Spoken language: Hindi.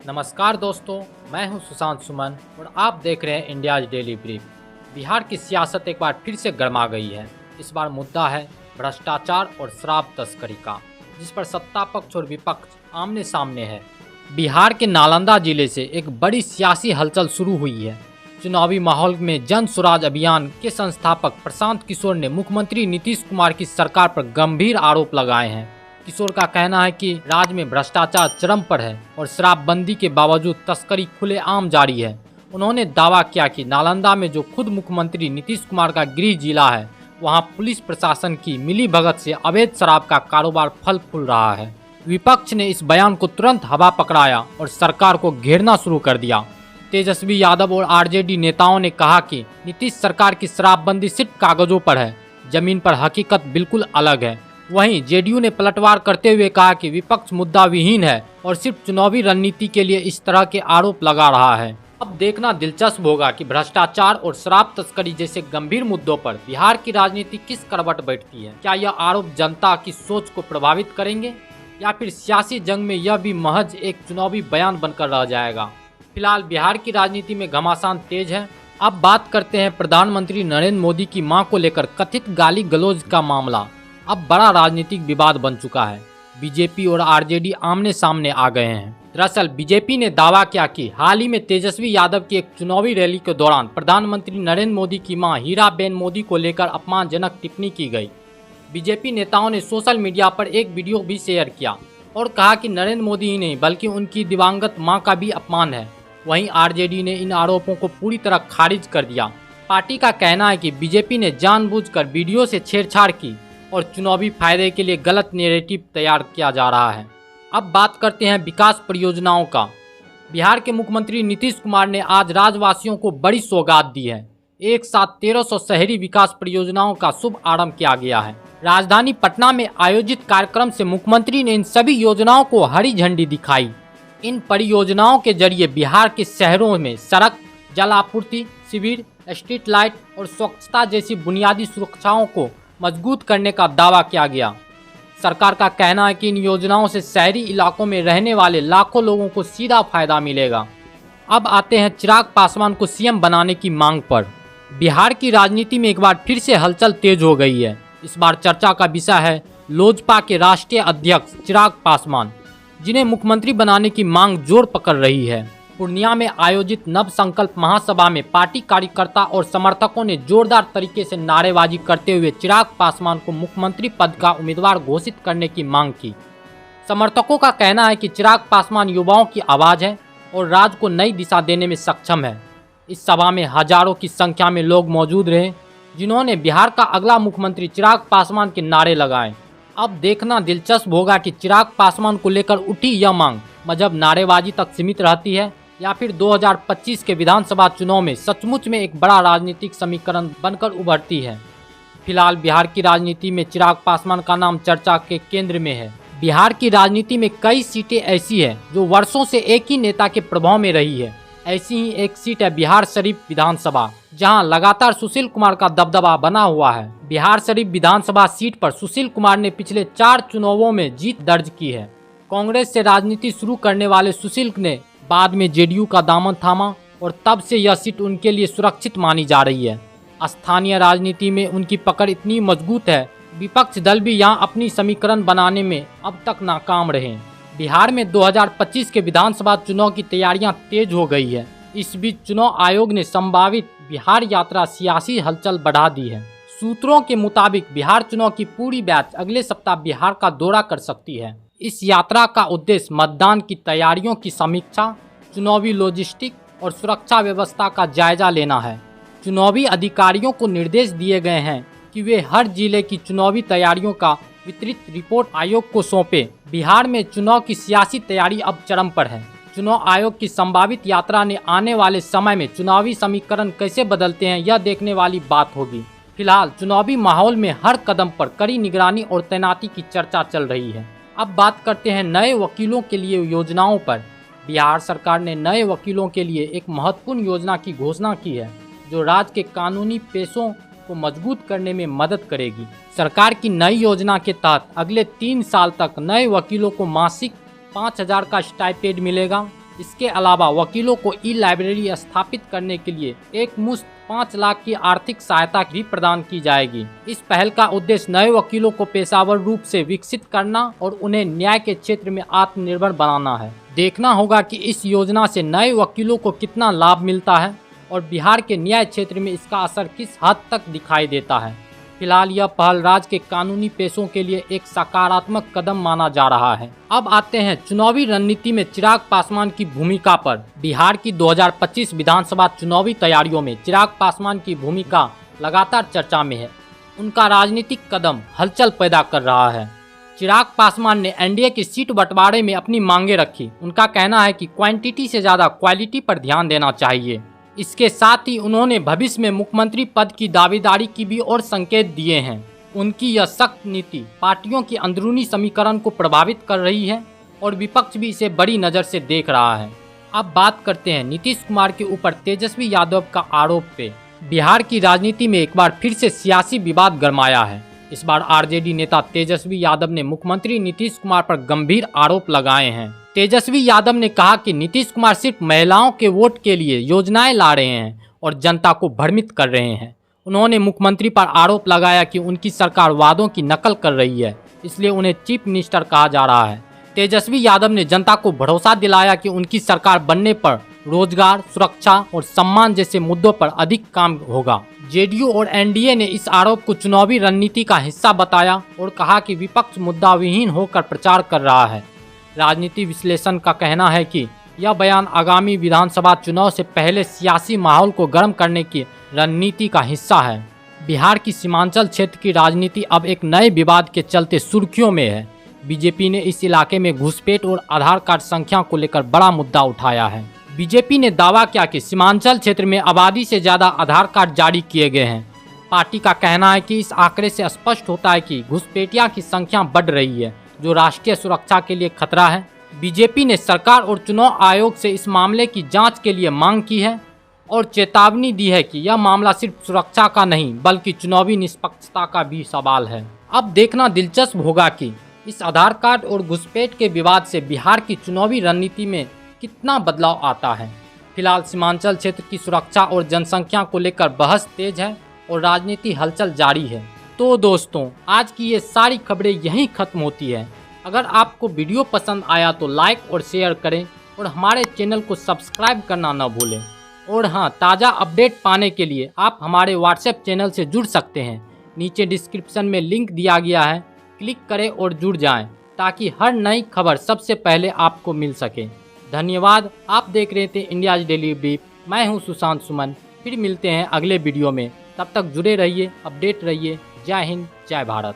नमस्कार दोस्तों, मैं हूं सुशांत सुमन और आप देख रहे हैं इंडियाज डेली ब्रीफ। बिहार की सियासत एक बार फिर से गर्मा गई है। इस बार मुद्दा है भ्रष्टाचार और शराब तस्करी का, जिस पर सत्ता पक्ष और विपक्ष आमने सामने है। बिहार के नालंदा जिले से एक बड़ी सियासी हलचल शुरू हुई है। चुनावी माहौल में जन स्वराज अभियान के संस्थापक प्रशांत किशोर ने मुख्यमंत्री नीतीश कुमार की सरकार पर गंभीर आरोप लगाए हैं। किशोर का कहना है कि राज्य में भ्रष्टाचार चरम पर है और शराबबंदी के बावजूद तस्करी खुलेआम जारी है। उन्होंने दावा किया कि नालंदा में जो खुद मुख्यमंत्री नीतीश कुमार का गृह जिला है, वहां पुलिस प्रशासन की मिलीभगत से अवैध शराब का कारोबार फल फूल रहा है। विपक्ष ने इस बयान को तुरंत हवा पकड़ाया और सरकार को घेरना शुरू कर दिया। तेजस्वी यादव और आरजेडी नेताओं ने कहा कि नीतीश सरकार की शराबबंदी सिर्फ कागजों पर है, जमीन पर हकीकत बिल्कुल अलग है। वहीं जेडीयू ने पलटवार करते हुए कहा कि विपक्ष मुद्दा विहीन है और सिर्फ चुनावी रणनीति के लिए इस तरह के आरोप लगा रहा है। अब देखना दिलचस्प होगा कि भ्रष्टाचार और शराब तस्करी जैसे गंभीर मुद्दों पर बिहार की राजनीति किस करवट बैठती है। क्या यह आरोप जनता की सोच को प्रभावित करेंगे या फिर सियासी जंग में यह भी महज एक चुनावी बयान बनकर रह जाएगा। फिलहाल बिहार की राजनीति में घमासान तेज है। अब बात करते हैं प्रधानमंत्री नरेंद्र मोदी की मां को लेकर कथित गाली गलौज का मामला अब बड़ा राजनीतिक विवाद बन चुका है। बीजेपी और आरजेडी आमने सामने आ गए हैं। दरअसल बीजेपी ने दावा किया कि हाल ही में तेजस्वी यादव की एक चुनावी रैली के दौरान प्रधानमंत्री नरेंद्र मोदी की मां हीराबेन मोदी को लेकर अपमानजनक टिप्पणी की गई। बीजेपी नेताओं ने सोशल मीडिया पर एक वीडियो भी शेयर किया और कहा कि नरेंद्र मोदी ही नहीं बल्कि उनकी दिवंगत मां का भी अपमान है। वहीं आरजेडी ने इन आरोपों को पूरी तरह खारिज कर दिया। पार्टी का कहना है कि बीजेपी ने जानबूझकर वीडियो से छेड़छाड़ की और चुनावी फायदे के लिए गलत नैरेटिव तैयार किया जा रहा है। अब बात करते हैं विकास परियोजनाओं का। बिहार के मुख्यमंत्री नीतीश कुमार ने आज राज्यवासियों को बड़ी सौगात दी है। एक साथ 1300 शहरी विकास परियोजनाओं का शुभ आरंभ किया गया है। राजधानी पटना में आयोजित कार्यक्रम से मुख्यमंत्री ने इन सभी योजनाओं को हरी झंडी दिखाई। इन परियोजनाओं के जरिए बिहार के शहरों में सड़क, जल आपूर्ति, शिविर, स्ट्रीट लाइट और स्वच्छता जैसी बुनियादी सुरक्षाओं को मजबूत करने का दावा किया गया। सरकार का कहना है कि इन योजनाओं से शहरी इलाकों में रहने वाले लाखों लोगों को सीधा फायदा मिलेगा। अब आते हैं चिराग पासवान को सीएम बनाने की मांग पर। बिहार की राजनीति में एक बार फिर से हलचल तेज हो गई है। इस बार चर्चा का विषय है लोजपा के राष्ट्रीय अध्यक्ष चिराग पासवान, जिन्हें मुख्यमंत्री बनाने की मांग जोर पकड़ रही है। पूर्णिया में आयोजित नव संकल्प महासभा में पार्टी कार्यकर्ता और समर्थकों ने जोरदार तरीके से नारेबाजी करते हुए चिराग पासवान को मुख्यमंत्री पद का उम्मीदवार घोषित करने की मांग की। समर्थकों का कहना है कि चिराग पासवान युवाओं की आवाज़ है और राज्य को नई दिशा देने में सक्षम है। इस सभा में हजारों की संख्या में लोग मौजूद रहे, जिन्होंने बिहार का अगला मुख्यमंत्री चिराग पासवान के नारे लगाए। अब देखना दिलचस्प होगा कि चिराग पासवान को लेकर उठी यह मांग मजहब नारेबाजी तक सीमित रहती है या फिर 2025 के विधानसभा चुनाव में सचमुच में एक बड़ा राजनीतिक समीकरण बनकर उभरती है। फिलहाल बिहार की राजनीति में चिराग पासवान का नाम चर्चा के केंद्र में है। बिहार की राजनीति में कई सीटें ऐसी हैं जो वर्षों से एक ही नेता के प्रभाव में रही है। ऐसी ही एक सीट है बिहार शरीफ विधानसभा, जहां लगातार सुशील कुमार का दबदबा बना हुआ है। बिहार शरीफ विधानसभा सीट पर सुशील कुमार ने पिछले 4 चुनावों में जीत दर्ज की है। कांग्रेस से राजनीति शुरू करने वाले सुशील ने बाद में जेडीयू का दामन थामा और तब से यह सीट उनके लिए सुरक्षित मानी जा रही है। स्थानीय राजनीति में उनकी पकड़ इतनी मजबूत है, विपक्ष दल भी यहां अपनी समीकरण बनाने में अब तक नाकाम रहे। बिहार में 2025 के विधानसभा चुनाव की तैयारियां तेज हो गई है। इस बीच चुनाव आयोग ने संभावित बिहार यात्रा सियासी हलचल बढ़ा दी है। सूत्रों के मुताबिक बिहार चुनाव की पूरी बैच अगले सप्ताह बिहार का दौरा कर सकती है। इस यात्रा का उद्देश्य मतदान की तैयारियों की समीक्षा, चुनावी लॉजिस्टिक और सुरक्षा व्यवस्था का जायजा लेना है। चुनावी अधिकारियों को निर्देश दिए गए हैं कि वे हर जिले की चुनावी तैयारियों का विस्तृत रिपोर्ट आयोग को सौंपे। बिहार में चुनाव की सियासी तैयारी अब चरम पर है। चुनाव आयोग की संभावित यात्रा ने आने वाले समय में चुनावी समीकरण कैसे बदलते हैं, यह देखने वाली बात होगी। फिलहाल चुनावी माहौल में हर कदम पर कड़ी निगरानी और तैनाती की चर्चा चल रही है। अब बात करते हैं नए वकीलों के लिए योजनाओं पर। बिहार सरकार ने नए वकीलों के लिए एक महत्वपूर्ण योजना की घोषणा की है, जो राज्य के कानूनी पेशों को मजबूत करने में मदद करेगी। सरकार की नई योजना के तहत अगले 3 साल तक नए वकीलों को मासिक 5,000 का स्टाइपेंड मिलेगा। इसके अलावा वकीलों को ई लाइब्रेरी स्थापित करने के लिए एक मुश्त 5 लाख की आर्थिक सहायता भी प्रदान की जाएगी। इस पहल का उद्देश्य नए वकीलों को पेशेवर रूप से विकसित करना और उन्हें न्याय के क्षेत्र में आत्मनिर्भर बनाना है। देखना होगा कि इस योजना से नए वकीलों को कितना लाभ मिलता है और बिहार के न्याय क्षेत्र में इसका असर किस हद तक दिखाई देता है। फिलहाल यह पहल राज्य के कानूनी पेशों के लिए एक सकारात्मक कदम माना जा रहा है। अब आते हैं चुनावी रणनीति में चिराग पासवान की भूमिका पर। बिहार की 2025 विधानसभा चुनावी तैयारियों में चिराग पासवान की भूमिका लगातार चर्चा में है। उनका राजनीतिक कदम हलचल पैदा कर रहा है। चिराग पासवान ने एनडीए की सीट बंटवारे में अपनी मांगे रखी। उनका कहना है कि क्वांटिटी से ज्यादा क्वालिटी पर ध्यान देना चाहिए। इसके साथ ही उन्होंने भविष्य में मुख्यमंत्री पद की दावेदारी की भी और संकेत दिए हैं। उनकी यह सख्त नीति पार्टियों की अंदरूनी समीकरण को प्रभावित कर रही है और विपक्ष भी इसे बड़ी नज़र से देख रहा है। अब बात करते हैं नीतीश कुमार के ऊपर तेजस्वी यादव का आरोप पे। बिहार की राजनीति में एक बार फिर से सियासी विवाद गरमाया है। इस बार आरजेडी नेता तेजस्वी यादव ने मुख्यमंत्री नीतीश कुमार पर गंभीर आरोप लगाए हैं। तेजस्वी यादव ने कहा कि नीतीश कुमार सिर्फ महिलाओं के वोट के लिए योजनाएं ला रहे हैं और जनता को भ्रमित कर रहे हैं। उन्होंने मुख्यमंत्री पर आरोप लगाया कि उनकी सरकार वादों की नकल कर रही है, इसलिए उन्हें चीफ मिनिस्टर कहा जा रहा है। तेजस्वी यादव ने जनता को भरोसा दिलाया कि उनकी सरकार बनने पर रोजगार, सुरक्षा और सम्मान जैसे मुद्दों पर अधिक काम होगा। जेडीयू और एनडीए ने इस आरोप को चुनावी रणनीति का हिस्सा बताया और कहा कि विपक्ष मुद्दा विहीन होकर प्रचार कर रहा है। राजनीति विश्लेषण का कहना है कि यह बयान आगामी विधानसभा चुनाव से पहले सियासी माहौल को गर्म करने की रणनीति का हिस्सा है। बिहार की सीमांचल क्षेत्र की राजनीति अब एक नए विवाद के चलते सुर्खियों में है। बीजेपी ने इस इलाके में घुसपैठ और आधार कार्ड संख्या को लेकर बड़ा मुद्दा उठाया है। बीजेपी ने दावा किया कि सीमांचल क्षेत्र में आबादी से ज़्यादा आधार कार्ड जारी किए गए हैं। पार्टी का कहना है कि इस आंकड़े से स्पष्ट होता है कि घुसपैठियों की संख्या बढ़ रही है, जो राष्ट्रीय सुरक्षा के लिए खतरा है। बीजेपी ने सरकार और चुनाव आयोग से इस मामले की जांच के लिए मांग की है और चेतावनी दी है कि यह मामला सिर्फ सुरक्षा का नहीं बल्कि चुनावी निष्पक्षता का भी सवाल है। अब देखना दिलचस्प होगा कि इस आधार कार्ड और घुसपैठ के विवाद से बिहार की चुनावी रणनीति में कितना बदलाव आता है। फिलहाल सीमांचल क्षेत्र की सुरक्षा और जनसंख्या को लेकर बहस तेज है और राजनीति हलचल जारी है। तो दोस्तों, आज की ये सारी खबरें यहीं खत्म होती है। अगर आपको वीडियो पसंद आया तो लाइक और शेयर करें और हमारे चैनल को सब्सक्राइब करना न भूलें। और हाँ, ताज़ा अपडेट पाने के लिए आप हमारे व्हाट्सएप चैनल से जुड़ सकते हैं। नीचे डिस्क्रिप्शन में लिंक दिया गया है, क्लिक करें और जुड़ जाएं ताकि हर नई खबर सबसे पहले आपको मिल सके। धन्यवाद। आप देख रहे थे इंडियाज डेली ब्रीफ। मैं हूं सुशांत सुमन। फिर मिलते हैं अगले वीडियो में। तब तक जुड़े रहिए, अपडेट रहिए। जय हिंद, जय भारत।